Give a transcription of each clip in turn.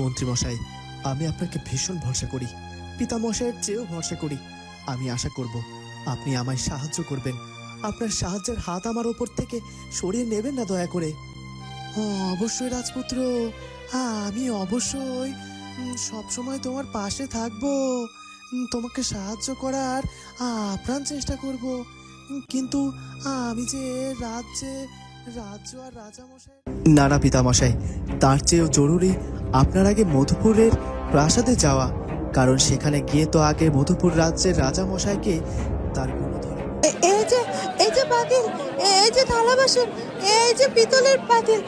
মন্ত্রীমশাই, আমি আপনাকে ভীষণ ভরসা করি, পিতামশাইয়ের চেয়েও ভরসা করি। আমি আশা করব আপনি আমায় সাহায্য করবেন। আপনার সাহায্যের হাত আমার ওপর থেকে সরিয়ে নেবেন না দয়া করে। অবশ্যই রাজপুত্র, আমি অবশ্যই সবসময় তোমার পাশে থাকবো, তোমাকে সাহায্য করার আপ্রাণ চেষ্টা করব। কিন্তু আমি যে রাজ্য আর রাজামশাই। না না পিতামশাই, তার চেয়েও জরুরি আপনার আগে মধুপুরের প্রাসাদে যাওয়া, কারণ সেখানে গিয়ে তো আগে মধুপুর রাজ্যের রাজামশাইকে তার এই যে পাতিল, এই যে থালা বাসন, এই যে পিতলের পাতিল,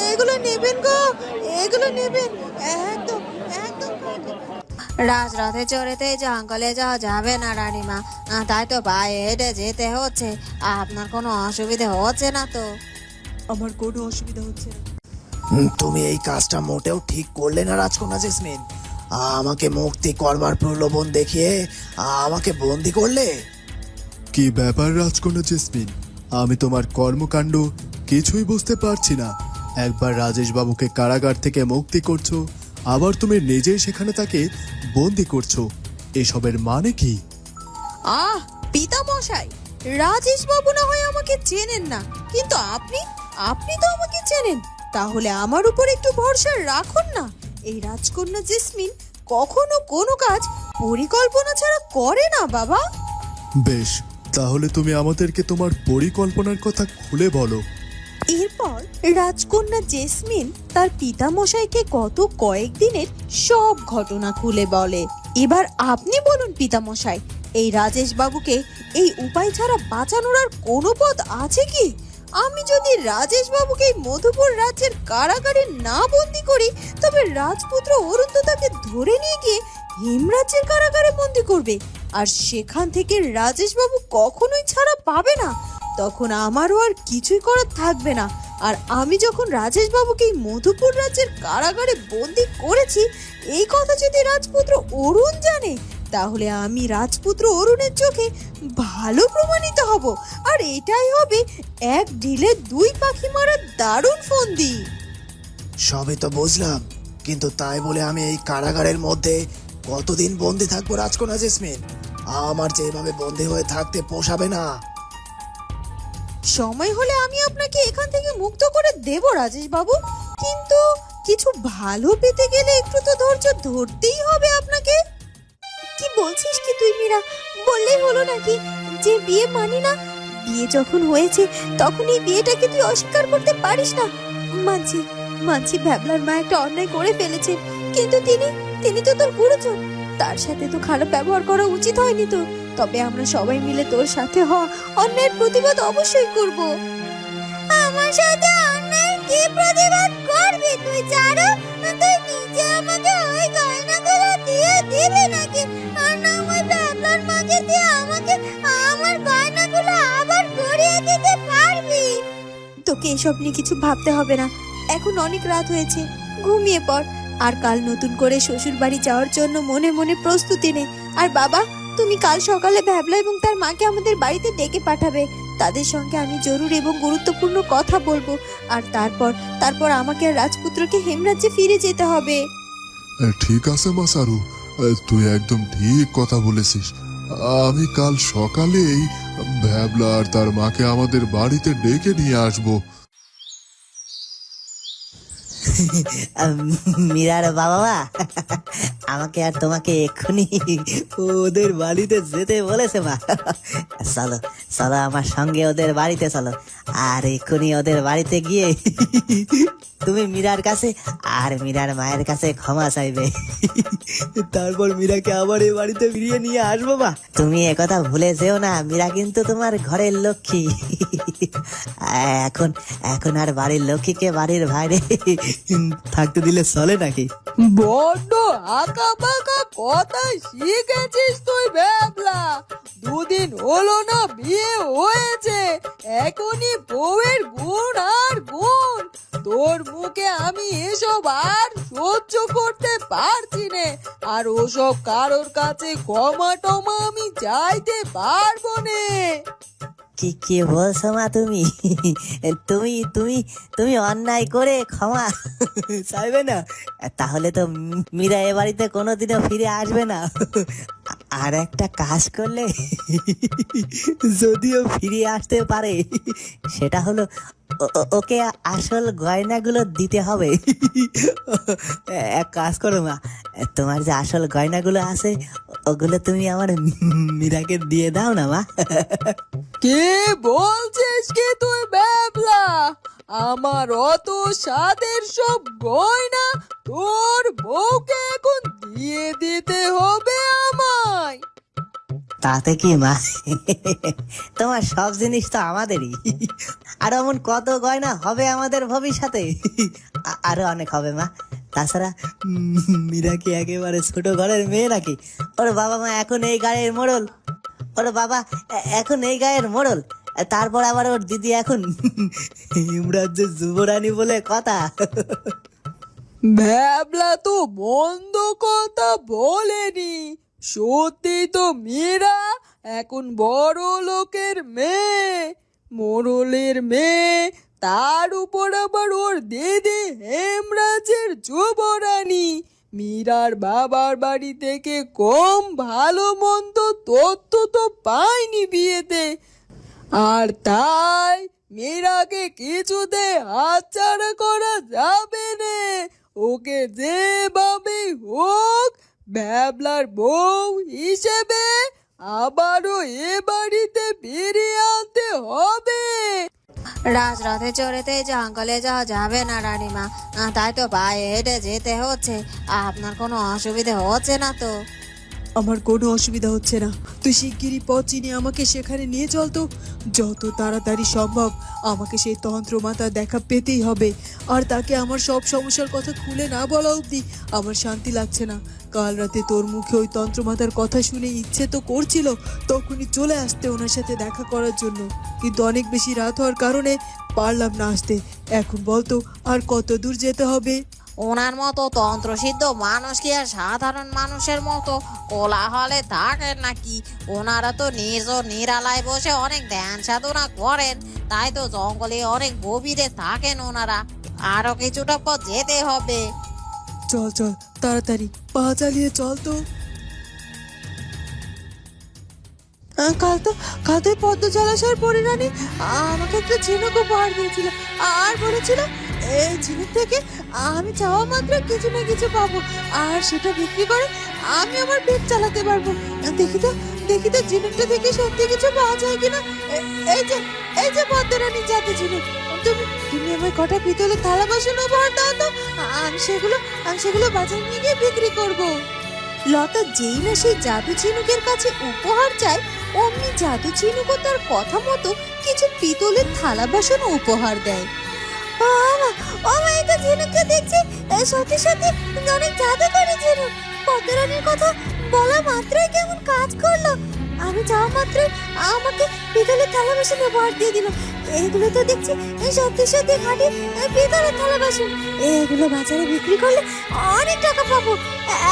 এগুলো নেবেন গো, এগুলো নেবেন। একদম একদম রাজরথে চড়েতে জঙ্গলে যাওয়া যাবে না রানীমা, তাই তো পায়ে হেঁটে যেতে হচ্ছে। আপনার কোনো অসুবিধা হচ্ছে না তো? আমার কোনো অসুবিধা হচ্ছে না। তুমি এই কাজটা মোটেও ঠিক করলে না রাজকন্যা জেসমিন। আমাকে মুক্তি করবার প্রলোভন দেখিয়ে আমাকে বন্দি করলে। কি ব্যাপার রাজকন্যা জেসমিন, আমি তোমার কর্মকাণ্ড কিছুই বুঝতে পারছি না। একবার রাজেশ বাবুকে কারাগার থেকে মুক্তি করছো, আবার তুমি নিজেই সেখানে তাকে বন্দি করছো। এসবের মানে কি? পিতামশাই, রাজেশ বাবু না হয় আমাকে চেনেন না, কিন্তু আপনি তো আমাকে চেনেন। তাহলে আমার উপর একটু ভরসা রাখুন না। এই রাজকন্যা জেসমিন কখনো কোনো কাজ পরিকল্পনা ছাড়া করে না বাবা। বেশ, তাহলে তুমি আমাদেরকে তোমার পরিকল্পনার কথা খুলে বলো। এরপর রাজকন্যা জেসমিন তার পিতামশাইকে গত কয়েকদিনের সব ঘটনা খুলে বলে। এবার আপনি বলুন পিতামশাই, এই রাজেশ বাবুকে এই উপায় ছাড়া বাঁচানোর আর কোনো পথ আছে কি? আমি যদি রাজেশ বাবুকে এই মধুপুর রাজ্যের কারাগারে না বন্দি করি, তবে রাজপুত্র অরুন্ধতাকে ধরে নিয়ে গিয়ে হেমরাজ্যের কারাগারে বন্দি করবে, আর সেখান থেকে রাজেশ বাবু কখনোই ছাড়া পাবে না। তখন আমারও আর কিছুই করার থাকবে না। আর আমি যখন রাজেশ বাবুকে এই মধুপুর রাজ্যের কারাগারে বন্দি করেছি, এই কথা যদি রাজপুত্র অরুণ জানে, তাহলে আমি রাজপুত্র অরুণের চোখে ভালো প্রমাণিত হব। আর এটাই হবে এক ঢিলে দুই পাখি মারার দারুণ ফন্দি। সবই তো বুঝলাম, কিন্তু তাই বলে আমি এই কারাগারের মধ্যে কতদিন বন্দি থাকবো রাজকন্যা জেসমিন? আমার যে এভাবে বন্দি হয়ে থাকতে পোষাবে না। সময় হলে আমি আপনাকে এখান থেকে মুক্ত করে দেব রাজেশ বাবু, কিন্তু কিছু ভালো পেতে গেলে একটু তো ধৈর্য ধরতেই হবে আপনাকে। কি বলছিস কি তুই মীরা? বললেই হলো নাকি যে বিয়ে মানি না? বিয়ে যখন হয়েছে তখন এই বিয়েটাকে তুই অস্বীকার করতে পারিস না। মানছি ভ্যাবলার মা একটা অন্যায় করে ফেলেছে, কিন্তু তিনি তো তোর গুরুজন। তার সাথে তো খারাপ ব্যবহার করা উচিত হয়নি তো। তবে আমরা সবাই মিলে তোর সাথে হওয়া অন্যায়ের প্রতিবাদ অবশ্যই করব। আমার সাথে অন্যায়ের কি প্রতিবাদ করবি তুই? ছাড়ো, তুই নিজে আমাকে ওই গয়নাগুলো দিয়ে দিবি নাকি? আর না ওই ভ্যাবলার মাকে দিয়ে আমাকে আমার গয়নাগুলো আবার পরিয়ে দিতে পারবি? তোকে এসব নিয়ে কিছু ভাবতে হবে না। এখন অনেক রাত হয়েছে, ঘুমিয়ে পড়। আর কাল নতুন করে শ্বশুর বাড়ি যাওয়ার জন্য মনে মনে প্রস্তুতি নে। আর বাবা, তুমি কাল সকালে ভ্যাবলা এবং তার মাকে আমাদের বাড়িতে ডেকে পাঠাবে। তাদের সঙ্গে আমি জরুরি এবং গুরুত্বপূর্ণ কথা বলবো। আর তারপর আমাকে আর রাজপুত্রকে হেমরাজ্যে ফিরে যেতে হবে। ঠিক আছে মাসারু, তুই একদম ঠিক কথা বলেছিস। আমি কাল সকালেই ভ্যাবলা আর তার মাকে আমাদের বাড়িতে ডেকে নিয়ে আসবো। মীরার বাবা আমাকে আর তোমাকে এক্ষুনি ওদের বাড়িতে যেতে বলেছে মা। চলো চলো আমার সঙ্গে ওদের বাড়িতে চলো। আর এক্ষুনি ওদের বাড়িতে গিয়ে তুমি মীরার কাছে আর মীরার মায়ের কাছে ক্ষমা চাইবে। তারপর মীরাকে আবার এই বাড়িতে ফিরিয়ে নিয়ে আসবো মা। তুমি একথা ভুলে যেও না, মীরা কিন্তু তোমার ঘরের লক্ষ্মী। এখন আর বাড়ির লক্ষ্মীকে বাড়ির বাইরে থাকতে দিলে চলে নাকি? বড্ড আঁকা বাঁকা কথা শিখেছিস তুই ভ্যাবলা। দুদিন হলো না বিয়ে হয়েছে, এখনই বউয়ের গুণ আর গুণ। তোর মুখে আমি এসব আর সহ্য করতে পারছি না। আর ওসব কারোর কাছে ক্ষমা টমা আমি চাইতে পারবো না। কি কি বলছো মা তুমি? তুমি তুমি তুমি অন্যায় করে ক্ষমা চাইবে না? তাহলে তো মীরা এ বাড়িতে কোনোদিনও ফিরে আসবে না। আর একটা কাজ করলে যদিও ফিরে আসতে পারে, সেটা হলো ওকে আসল গয়নাগুলো দিতে হবে। এক কাজ করো মা, তোমার যে আসল গয়নাগুলো আছে ওগুলো তুমি আমার মীরাকে দিয়ে দাও না মা। কে বলছিস কি তুই ব্যাবলা? আমার অত স্বাদের সব গয়না তোর বউকে এখন দিয়ে দিতে হবে আমায়? তাতে কি মা, তোমার সব জিনিস তো আমাদেরই। আর এমন কত গয়না হবে আমাদের ভবিষ্যতে, আরো অনেক হবে মা। তাছাড়া মীরা কি একেবারে ছোট ঘরের মেয়ে নাকি? ওর বাবা মা এখন এই গায়ের মোড়ল, ওর বাবা এখন এই গায়ের মোড়ল, তারপর আবার ওর দিদি এখন হিমরাজ্যের যুবরানী বলে কথা। ভ্যাবলা তো মন্দ কথা বলেনি, সত্যি তো মীরা এখন বড় লোকের মেয়ে, মোড়লের মেয়ে, তার উপর আবার ওর দিদি হেমরাজের যুবরানী। মীরার বাবার বাড়ি থেকে কম ভালো মন্দ তথ্য তো পাইনি বিয়েতে, আর তাই মীরাকে কিছুতে হাতছাড়া করা যাবে না। ওকে যেভাবে হোক ভ্যাবলার বউ হিসেবে আবারও এ বাড়িতে ফিরিয়ে আনতে হবে। রাজরথে চড়েতে জঙ্গলে যাওয়া যাবে না রানীমা, তাই তো পায়ে হেঁটে যেতে হচ্ছে। আপনার কোনো অসুবিধা হচ্ছে না তো? আমার কোনো অসুবিধা হচ্ছে না, তুই শিগগিরই পথ চিনিয়ে আমাকে সেখানে নিয়ে চল তো। যত তাড়াতাড়ি সম্ভব আমাকে সেই তন্ত্রমাতা দেখা পেতেই হবে। আর তাকে আমার সব সমস্যার কথা খুলে না বলা অবধি আমার শান্তি লাগছে না। কাল রাতে তোর মুখে ওই তন্ত্রমাতার কথা শুনে ইচ্ছে তো করছিল তখনই চলে আসতে ওনার সাথে দেখা করার জন্য, কিন্তু অনেক বেশি রাত হওয়ার কারণে পারলাম না আসতে। এখন বলতো আর কত দূর যেতে হবে? ওনার মতো তন্ত্রসিদ্ধ মানুষ কি আর সাধারণ মানুষের মতো কোলাহলে থাকেন নাকি? ওনারা তো নিজ নিরালায় বসে অনেক ধ্যান সাধনা করেন, তাই তো জঙ্গলে অনেক গভীরে থাকেন ওনারা। আরো কিছুটা পথ যেতে হবে। চল চল তাড়াতাড়ি পা চালিয়ে চল তো। কাল তো পদ্ম জলাশয়ের পরিরানী আমাকে একটা ঝিনুক উপহার দিয়েছিল, আর বলেছিল এই ঝিনুক থেকে আমি চাওয়া মাত্র কিছু না কিছু পাবো, আর সেটা বিক্রি করে আমি আমার পেট চালাতে পারবো। দেখি তো ঝিনুকটা থেকে সত্যি কিছু পাওয়া যায় কিনা। এই যে পদ্মরানী জাতি ঝিনুক, তুমি আমায় কটা পিতলের থালা বাসন উপহার দাও তো, আমি সেগুলো বাজারে নিয়ে গিয়ে বিক্রি করবো। লতা যেই না সেই জাদু ঝিনুকের কাছে উপহার চায়, অমনি জাদু ঝিনুকও তার কথা মতো কিছু পিতলের থালা বাসন উপহার দেয়। এটা ঝিনুককে দেখছি সত্যি সত্যি অনেক জাদু করে ঝিনুক। পদ্মরানীর কথা বলা মাত্রই কেমন কাজ করলো, আমি যাওয়া মাত্রই আমাকে পিতলের থালা বাসন উপহার দিয়ে দিল। এগুলো তো দেখছি সত্যি সত্যি খাঁটি পিতলের থালা বাসন। এগুলো বাজারে বিক্রি করলে অনেক টাকা পাবো।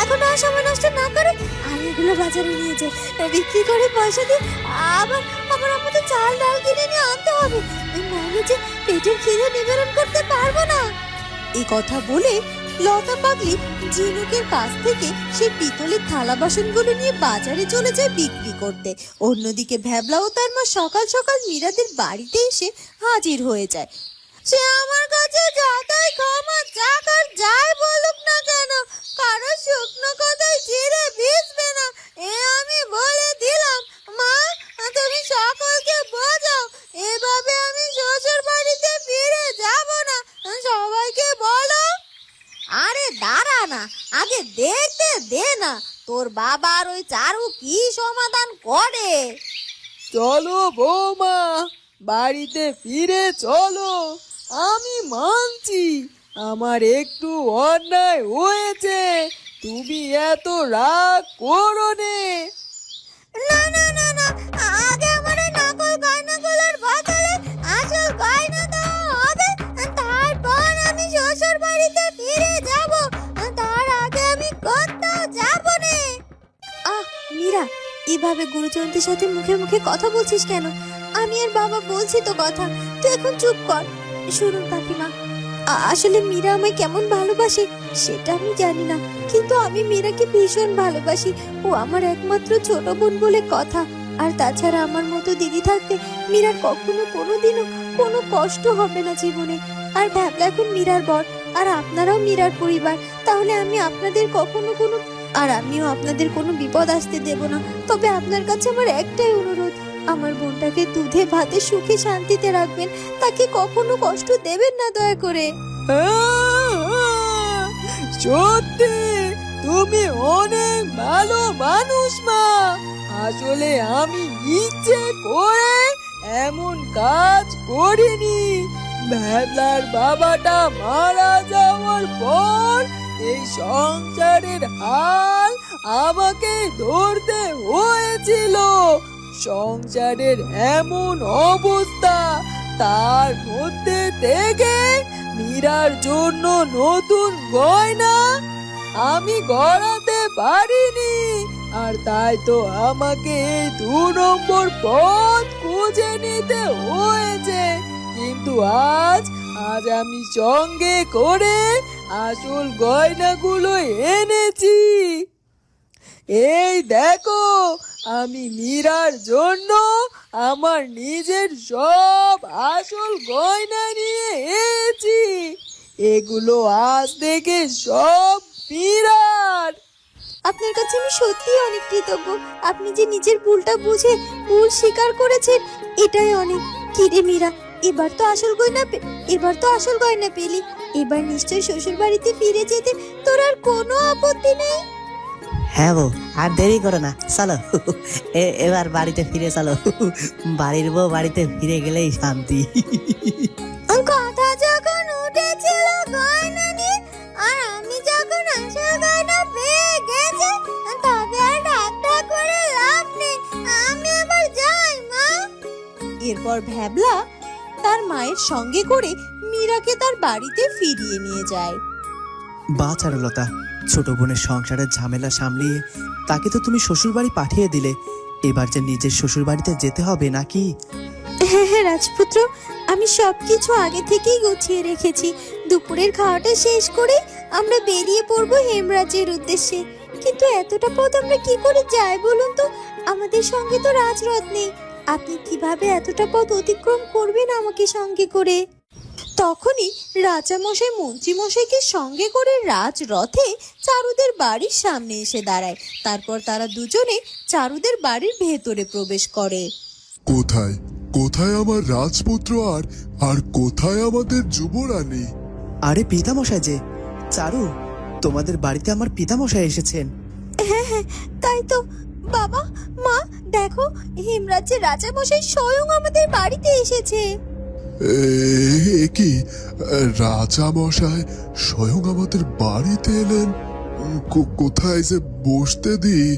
এখন আর সময় নষ্ট না করে আমি এগুলো বাজারে নিয়ে যাই, বিক্রি করে পয়সা দিয়ে আবার আমাদের চাল ডাল কিনে নিয়ে আনতে হবে, নাহলে যে পেটের খিদে নিবারণ করতে পারবো না। এই কথা বলে লতা পাগলি ঝিনুকের কাছ থেকে সেই পিতলের থালা বাসনগুলো নিয়ে বাজারে চলে যায় বিক্রি করতে। অন্যদিকে ভ্যাবলা ও তার মা সকাল সকাল মীরাদের বাড়িতে এসে হাজির হয়ে যায়। সে আমার কাছে যতই ক্ষমা চাক আর যাই বলুক না কেন, কারো শুকনো কথায় চিড়ে ভিজবে না, এ আমি বলে দিলাম। মা, তুমি সকলকে বোঝাও, এভাবে আমি শ্বশুর বাড়িতে ফিরে যাব না, সবাইকে বলো। আরে দাঁড়া না, আগে দেখতে দে না তোর বাবার ওই চারু কি সমাধান করে। চলো বৌমা, বাড়িতে ফিরে চলো। আমি মানছি আমার একটু অন্যায় হয়েছে, তুমি এত রাগ করো নে। না না না না, আগে আমার এই নকল গয়নাগুলোর বদলে আসল গয়না দেওয়া হবে, তারপর আমি শ্বশুর বাড়িতে ফিরে যাব, তার আগে আমি কোথাও যাব না। মীরা, এভাবে গুরুজনদের সাথে মুখে মুখে কথা বলছিস কেন? আমি আর বাবা বলছি তো কথা, তুই এখন চুপ কর। শুনুন কাকিমা, আসলে মীরা আমায় কেমন ভালোবাসে সেটা আমি জানি না, কিন্তু আমি মীরাকে ভীষণ ভালোবাসি। ও আমার একমাত্র ছোট বোন বলে কথা। আর তাছাড়া আমার মতো দিদি থাকতে মীরার কখনো কোনোদিনও কোনো কষ্ট হবে না জীবনে। আর ভ্যাবলা এখন মীরার বর, আর আপনারাও মীরার পরিবার। তাহলে আমি আপনাদের আমিও আপনাদের কোনো বিপদ আসতে দেব না। তবে আপনার কাছে আমার একটাই অনুরোধ, আমার বোনটাকে দুধে ভাতে সুখে শান্তিতে রাখবেন, তাকে কখনো কষ্ট দেবেন না দয়া করে। সত্যি তুমি অনেক ভালো মানুষ মা। আসলে আমি ইচ্ছে করে এমন কাজ করিনি। ভ্যাবলার বাবাটা মারা যাওয়ার পর এই সংসারের হাল আমাকে ধরতে হয়েছিল। সংসারের এমন অবস্থা, তার মধ্যে থেকে মীরার জন্য নতুন গয়না আমি গড়াতে পারিনি। আর তাই তো আমাকে এই 2 নম্বর পথ খুঁজে নিতে হয়েছে। কিন্তু আজ আমি সঙ্গে করে আসল গয়নাগুলো এনেছি। এই দেখো, আমি মীরার জন্য আমার নিজের সব আসল গয়না নিয়ে এসেছি। এগুলো আজ থেকে সব মীরার। আপনার কাছে আমি সত্যিই অনেক কৃতজ্ঞ। আপনি যে নিজের ভুলটা বুঝে ভুল স্বীকার করেছেন, এটাই অনেক। কি রে মীরা, এবার তো আসল গয়না পেলি। এবার নিশ্চয় শ্বশুর বাড়িতে ফিরে যেতে তোর আর কোনো আপত্তি নেই। হ্যাঁ বউ, আর দেরি করো না, চলো এবার বাড়িতে ফিরে চলো। বাড়ির বউ বাড়িতে ফিরে গেলেই শান্তি। কথা যখন উঠেছিল গয়না নিয়ে, আর আমি যখন আসল গয়না পেয়ে গেছি, তবে আর ঠাট্টা করে লাভ নেই। আমি এবার যাই মা। এরপর ভ্যাবলা তার মায়ের সঙ্গে করে মীরাকে তার বাড়িতে ফিরিয়ে নিয়ে যায়। বা চারুলতা, ছোট বোনের সংসারের ঝামেলা সামলিয়ে তাকে তো তুমি শ্বশুর বাড়ি পাঠিয়ে দিলে। এবার যে নিজের শ্বশুর বাড়িতে যেতে হবে নাকি? হ্যাঁ হ্যাঁ রাজপুত্র, আমি সবকিছু আগে থেকেই গুছিয়ে রেখেছি। দুপুরের খাওয়াটা শেষ করে আমরা বেরিয়ে পড়বো হেমরাজের উদ্দেশ্যে। কিন্তু এতটা পথ আমরা কি করে যাই বলুন তো? আমাদের সঙ্গে তো রাজরথ নেই। আপনি কিভাবে এতটা পথ অতিক্রম করবেন আমাকে সঙ্গে করে? তখনই রাজামশাই মন্ত্রীমশাইকে সঙ্গে করে রাজরথে চারুদের বাড়ির সামনে এসে দাঁড়ায়। তারপর তারা দুজনে চারুদের বাড়ির ভেতরে প্রবেশ করে। কোথায় কোথায় আমার রাজপুত্র আর কোথায় আমাদের যুবরানী? আরে পিতামশাই যে, চারু, তোমাদের বাড়িতে আমার পিতামশাই এসেছেন। হ্যাঁ হ্যাঁ, তাই তো। বাবা, মা, দেখো, হেমরাজ্যের রাজামশাই স্বয়ং আমাদের বাড়িতে এসেছে। এ কি, রাজা মশাই স্বয়ং আমাদের বাড়িতে এলেন? কোথায় যে বসতে দিই?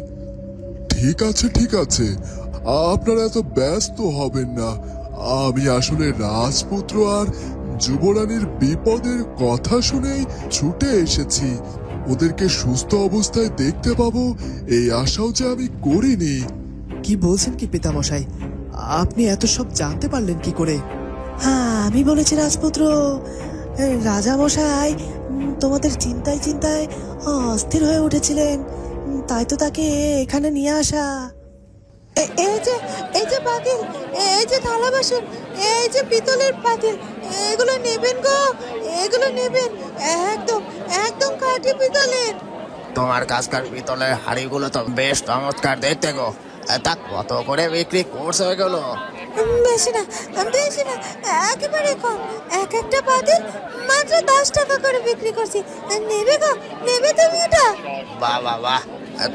ঠিক আছে, আপনারা এত ব্যস্ত হবেন না। আমি আসলে রাজপুত্র আর যুবরানীর বিপদের কথা শুনেই ছুটে এসেছি। ওদেরকে সুস্থ অবস্থায় দেখতে পাবো এই আশাও যে আমি করিনি। কি বলছেন কি পিতামশাই? আপনি এত সব জানতে পারলেন কি করে? হ্যাঁ, আমি বলেছি রাজপুত্র, রাজামশাই তোমাদের চিন্তায় অস্থির হয়ে উঠেছিলেন, তাই তো তাকে এখানে নিয়ে আসা। এই যে পাতিল, এই যে থালা বাসন, এই যে পিতলের পাতিল, এগুলো নেবেন গো, এগুলো নেবেন। একদম একদম খাঁটি পিতলের। তোমার কাজকার পিতলের হাড়িগুলো তো বেশ চমৎকার দেখতে গো। তা কত করে বিক্রি করছে এগুলো? বেশি না, একেবারে কম। একটা পাতিল মাত্র 10 টাকা করে বিক্রি করছি। নেবে গো, নেবে তুমি এটা? বাহ বাহ বাহ,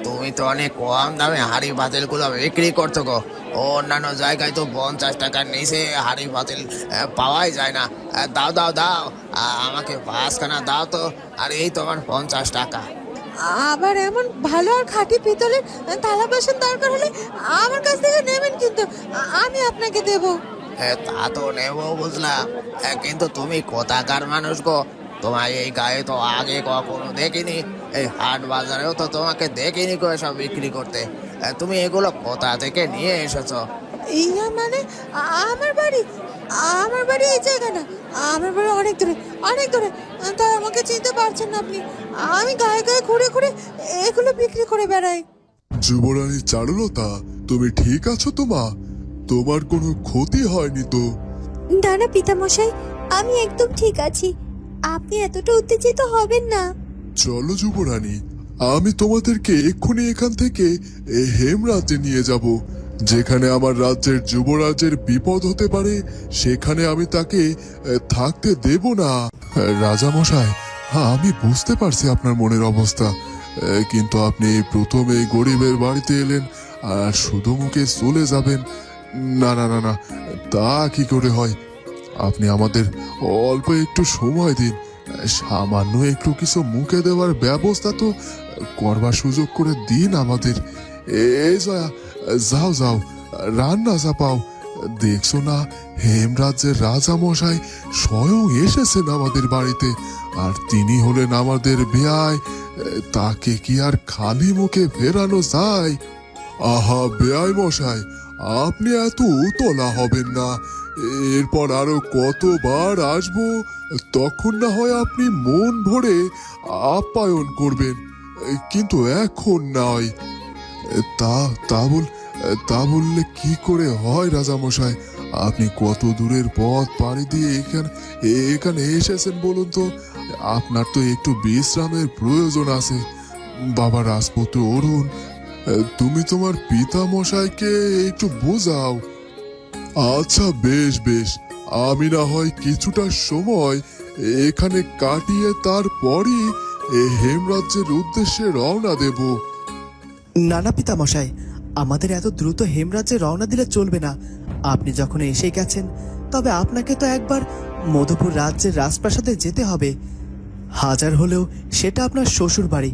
তুমি তো অনেক কম দামে হাড়ি পাতিল গুলো বিক্রি করছো গো। অন্যান্য জায়গায় তো 50 টাকার নিচে হাড়ি পাতিল পাওয়াই যায় না। দাও দাও দাও, আমাকে 5খানা দাও তো। আর এই তোমার 50 টাকা। আবার এমন ভালো আর খাঁটি পিতলের থালা বাসন দরকার হলে আমার কাছ থেকে নেবেন, কিন্তু আমি আপনাকে দেব। তা তো নেবো বুঝলাম, কিন্তু তুমি কোথাকার মানুষ গো? তোমার এই গায়ে তো আগে কখনো দেখিনি। এই হাট বাজারেও তো তোমাকে দেখিনি গো এসব বিক্রি করতে। তুমি এগুলো কোথা থেকে নিয়ে এসেছো? ইয়া মানে আমার বাড়ি আমার বাড়ি এই জায়গা না, আমার বাড়ি অনেক দূরে অনেক দূরে। তাই আমাকে চিনতে পারছেন না আপনি। আমি গায়ে গায়ে ঘুরে ঘুরে এগুলো বিক্রি করে বেড়াই। যুবরানী চারুলতা, তুমি ঠিক আছো তো মা? তোমার কোনো ক্ষতি হয়নি তো? না না পিতামশাই, আমি একদম ঠিক আছি। আপনি এতটা উত্তেজিত হবেন না। চলো যুবরানী, আমি তোমাদেরকে এক্ষুনি এখান থেকে হেমরাজ্যে নিয়ে যাব। যেখানে আমার রাজ্যের যুবরাজের বিপদ হতে পারে সেখানে আমি তাকে থাকতে দেব না। রাজা মশাই, আমি বুঝতে পারছি আপনার মনের অবস্থা, কিন্তু আপনি প্রথমে গরিবের বাড়িতে এলেন আর শুধু মুখে চলে যাবেন। না না না না, তা কি করে হয়? আপনি আমাদের অল্প একটু সময় দিন, সামান্য একটু কিছু মুখে দেওয়ার ব্যবস্থা তো করবার সুযোগ করে দিন আমাদের। এই জয়া, যাও যাও, রান্না চাপাও। দেখছো না, হেমরাজ্যের রাজা মশাই স্বয়ং এসেছেন আমাদের বাড়িতে, আর তিনি হলেন আমাদের বেয়াই। তাকে কি আর খালি মুখে ফেরানো যায়? আহা বেয়াই মশাই, আপনি এত উতলা হবেন না। এরপর আরো কতবার আসবো, তখন না হয় আপনি মন ভরে আপ্যায়ন করবেন, কিন্তু এখন নয়। তা তা বল তা বললে কি করে হয় রাজামশাই? আপনি কত দূরের পথ পাড়ি দিয়ে এখানে এসেছেন বলুন তো? আপনার তো একটু বিশ্রামের প্রয়োজন আছে। বাবা রাজপুত্র অরুণ, তুমি তোমার পিতা মশাইকে একটু বোঝাও। আচ্ছা বেশ বেশ, আমি না হয় কিছুটা সময় এখানে কাটিয়ে তারপরই হেমরাজ্যের উদ্দেশ্যে রওনা দেব। নানা পিতামশাই, আমাদের এত দ্রুত হেমরাজ্যে রওনা দিলে চলবে না। আপনি যখন এসে গেছেন, তবে আপনাকে তো একবার মধুপুর রাজ্যের রাজপ্রাসাদে যেতে হবে। হাজার হলেও সেটা আপনার শ্বশুর বাড়ি,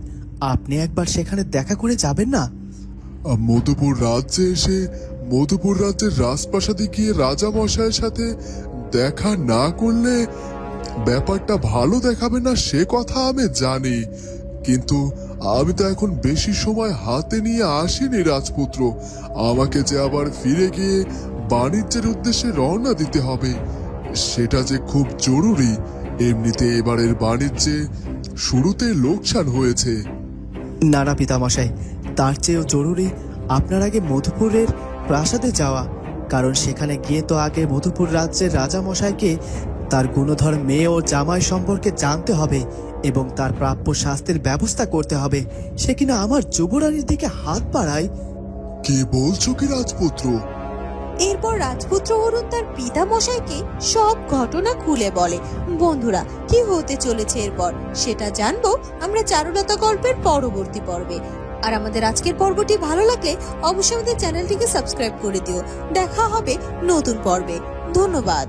আপনি একবার সেখানে দেখা করে যাবেন না? মধুপুর রাজ্যে এসে মধুপুর রাজ্যের রাজপ্রাসাদে গিয়ে রাজা মশাইয়ের সাথে দেখা না করলে ব্যাপারটা ভালো দেখাবে না, সে কথা আমি জানি, কিন্তু আমি তো এখন বেশি সময় হাতে নিয়ে আসিনি রাজপুত্র। আমাকে যে আবার ফিরে গিয়ে বাণিজ্যের উদ্দেশ্যে রওনা দিতে হবে, সেটা যে খুব জরুরি। এমনিতে এবারের বাণিজ্যে শুরুতে লোকসান হয়েছে। নানা পিতামশাই, তার চেয়েও জরুরি আপনার আগে মধুপুরের প্রাসাদে যাওয়া, কারণ সেখানে গিয়ে তো আগে মধুপুর রাজ্যের রাজা মশাইকে তার গুণধর মেয়ে ও জামাই সম্পর্কে জানতে হবে এবং তার প্রাপ্য শাস্তির ব্যবস্থা করতে হবে। সে কিনা আমার যুবরানীর দিকে হাত বাড়ায়। কি বলছো কি রাজপুত্র? এরপর রাজপুত্র অরুণ তার পিতা মশাইকে সব ঘটনা খুলে বলে। বন্ধুরা, কি হতে চলেছে এরপর সেটা জানবো আমরা চারুলতা গল্পের পরবর্তী পর্বে। আর আমাদের আজকের পর্বটি ভালো লাগলে অবশ্যই আমাদের চ্যানেলটিকে সাবস্ক্রাইব করে দিও। দেখা হবে নতুন পর্বে। ধন্যবাদ।